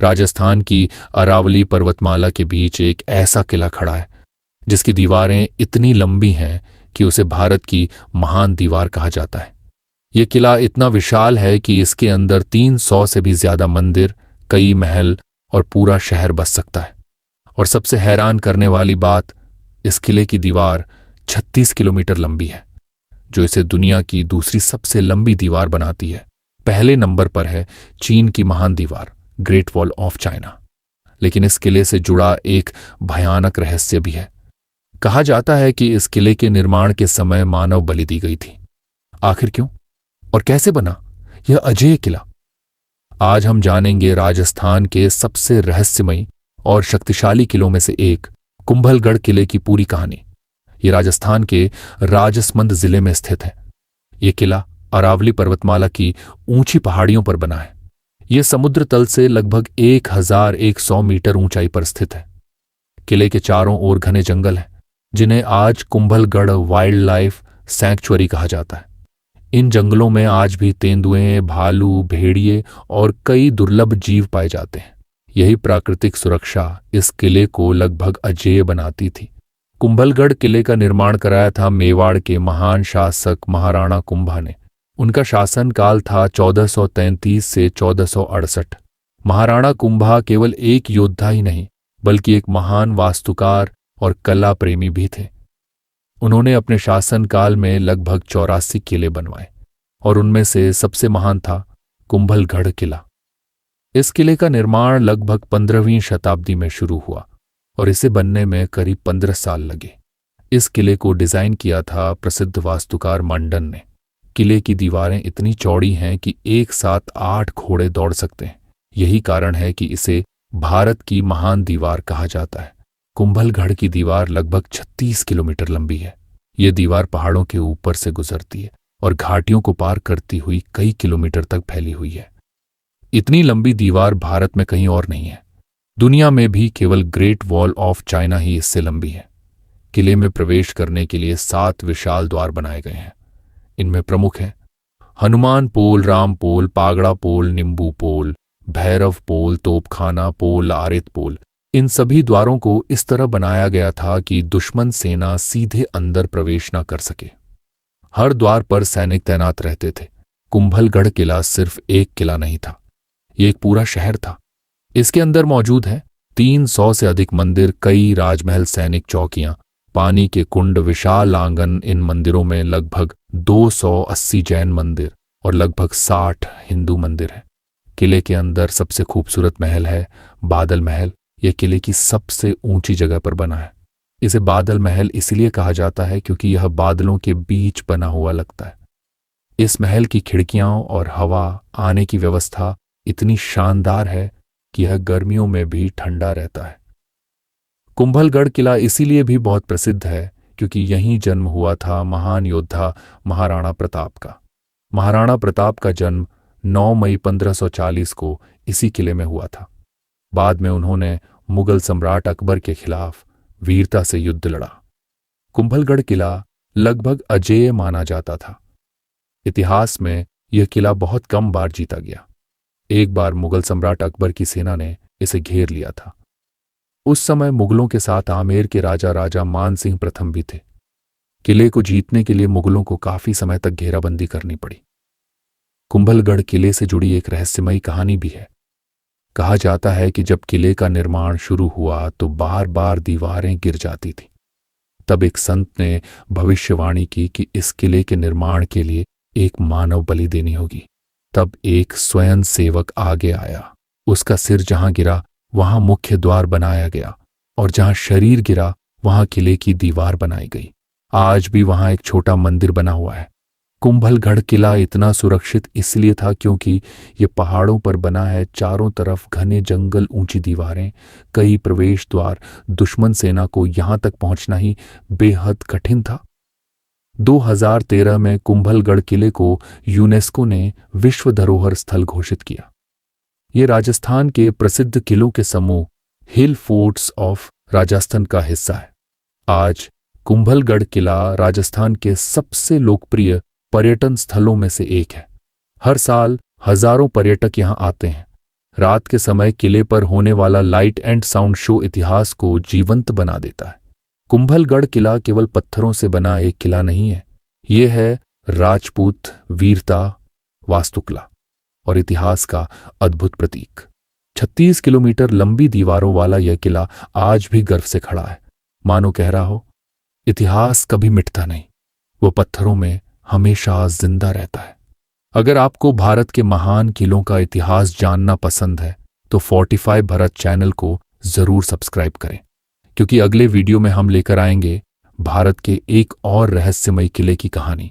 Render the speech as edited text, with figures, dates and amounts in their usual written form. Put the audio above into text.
राजस्थान की अरावली पर्वतमाला के बीच एक ऐसा किला खड़ा है जिसकी दीवारें इतनी लंबी हैं कि उसे भारत की महान दीवार कहा जाता है। यह किला इतना विशाल है कि इसके अंदर 300 से भी ज्यादा मंदिर, कई महल और पूरा शहर बस सकता है। और सबसे हैरान करने वाली बात, इस किले की दीवार 36 किलोमीटर लंबी है, जो इसे दुनिया की दूसरी सबसे लंबी दीवार बनाती है। पहले नंबर पर है चीन की महान दीवार, ग्रेट वॉल ऑफ चाइना। लेकिन इस किले से जुड़ा एक भयानक रहस्य भी है। कहा जाता है कि इस किले के निर्माण के समय मानव बलि दी गई थी। आखिर क्यों और कैसे बना यह अजेय किला? आज हम जानेंगे राजस्थान के सबसे रहस्यमयी और शक्तिशाली किलों में से एक कुंभलगढ़ किले की पूरी कहानी। यह राजस्थान के राजसमंद जिले में स्थित है। यह किला अरावली पर्वतमाला की ऊंची पहाड़ियों पर बना है। यह समुद्र तल से लगभग 1100 मीटर ऊंचाई पर स्थित है। किले के चारों ओर घने जंगल हैं, जिन्हें आज कुंभलगढ़ वाइल्ड लाइफ सैंक्चुअरी कहा जाता है। इन जंगलों में आज भी तेंदुए, भालू, भेड़िए और कई दुर्लभ जीव पाए जाते हैं। यही प्राकृतिक सुरक्षा इस किले को लगभग अजेय बनाती थी। कुंभलगढ़ किले का निर्माण कराया था मेवाड़ के महान शासक महाराणा कुंभा ने। उनका शासनकाल था 1433 से 1468। महाराणा कुंभा केवल एक योद्धा ही नहीं, बल्कि एक महान वास्तुकार और कला प्रेमी भी थे। उन्होंने अपने शासनकाल में लगभग 84 किले बनवाए और उनमें से सबसे महान था कुंभलगढ़ किला। इस किले का निर्माण लगभग 15वीं शताब्दी में शुरू हुआ और इसे बनने में करीब 15 साल लगे। इस किले को डिजाइन किया था प्रसिद्ध वास्तुकार मंडन ने। किले की दीवारें इतनी चौड़ी हैं कि एक साथ 8 घोड़े दौड़ सकते हैं। यही कारण है कि इसे भारत की महान दीवार कहा जाता है। कुंभलगढ़ की दीवार लगभग 36 किलोमीटर लंबी है। यह दीवार पहाड़ों के ऊपर से गुजरती है और घाटियों को पार करती हुई कई किलोमीटर तक फैली हुई है। इतनी लंबी दीवार भारत में कहीं और नहीं है। दुनिया में भी केवल ग्रेट वॉल ऑफ चाइना ही इससे लंबी है। किले में प्रवेश करने के लिए 7 विशाल द्वार बनाए गए हैं। इनमें प्रमुख हैं हनुमान पोल, राम पोल, पागड़ा पोल, नींबू पोल, भैरव पोल, तोपखाना पोल, आरित पोल। इन सभी द्वारों को इस तरह बनाया गया था कि दुश्मन सेना सीधे अंदर प्रवेश न कर सके। हर द्वार पर सैनिक तैनात रहते थे। कुंभलगढ़ किला सिर्फ एक किला नहीं था, ये एक पूरा शहर था। इसके अंदर मौजूद है 300 से अधिक मंदिर, कई राजमहल, सैनिक चौकियां, पानी के कुंड, विशाल आंगन। इन मंदिरों में लगभग 280 जैन मंदिर और लगभग 60 हिंदू मंदिर हैं। किले के अंदर सबसे खूबसूरत महल है बादल महल। यह किले की सबसे ऊंची जगह पर बना है। इसे बादल महल इसलिए कहा जाता है क्योंकि यह बादलों के बीच बना हुआ लगता है। इस महल की खिड़कियां और हवा आने की व्यवस्था इतनी शानदार है कि यह गर्मियों में भी ठंडा रहता है। कुंभलगढ़ किला इसीलिए भी बहुत प्रसिद्ध है क्योंकि यहीं जन्म हुआ था महान योद्धा महाराणा प्रताप का। महाराणा प्रताप का जन्म 9 मई 1540 को इसी किले में हुआ था। बाद में उन्होंने मुगल सम्राट अकबर के खिलाफ वीरता से युद्ध लड़ा। कुंभलगढ़ किला लगभग अजेय माना जाता था। इतिहास में यह किला बहुत कम बार जीता गया। एक बार मुगल सम्राट अकबर की सेना ने इसे घेर लिया था। उस समय मुगलों के साथ आमेर के राजा मान सिंह प्रथम भी थे। किले को जीतने के लिए मुगलों को काफी समय तक घेराबंदी करनी पड़ी। कुंभलगढ़ किले से जुड़ी एक रहस्यमयी कहानी भी है। कहा जाता है कि जब किले का निर्माण शुरू हुआ तो बार बार दीवारें गिर जाती थी। तब एक संत ने भविष्यवाणी की कि इस किले के निर्माण के लिए एक मानव बलि देनी होगी। तब एक स्वयं सेवक आगे आया। उसका सिर जहां गिरा वहां मुख्य द्वार बनाया गया और जहां शरीर गिरा वहां किले की दीवार बनाई गई। आज भी वहां एक छोटा मंदिर बना हुआ है। कुंभलगढ़ किला इतना सुरक्षित इसलिए था क्योंकि ये पहाड़ों पर बना है। चारों तरफ घने जंगल, यूंची दीवारें, कई प्रवेश द्वार। दुश्मन सेना को यहां तक पहुंचना ही बेहद कठिन था। 2013 में कुंभलगढ़ किले को यूनेस्को ने विश्व धरोहर स्थल घोषित किया। ये राजस्थान के प्रसिद्ध किलों के समूह हिल फोर्ट्स ऑफ राजस्थान का हिस्सा है। आज कुंभलगढ़ किला राजस्थान के सबसे लोकप्रिय पर्यटन स्थलों में से एक है। हर साल हजारों पर्यटक यहां आते हैं। रात के समय किले पर होने वाला लाइट एंड साउंड शो इतिहास को जीवंत बना देता है। कुंभलगढ़ किला केवल पत्थरों से बना एक किला नहीं है, ये है राजपूत वीरता, वास्तुकला और इतिहास का अद्भुत प्रतीक। 36 किलोमीटर लंबी दीवारों वाला यह किला आज भी गर्व से खड़ा है, मानो कह रहा हो इतिहास कभी मिटता नहीं, वो पत्थरों में हमेशा जिंदा रहता है। अगर आपको भारत के महान किलों का इतिहास जानना पसंद है तो फोर्टिफाई भारत चैनल को जरूर सब्सक्राइब करें, क्योंकि अगले वीडियो में हम लेकर आएंगे भारत के एक और रहस्यमयी किले की कहानी।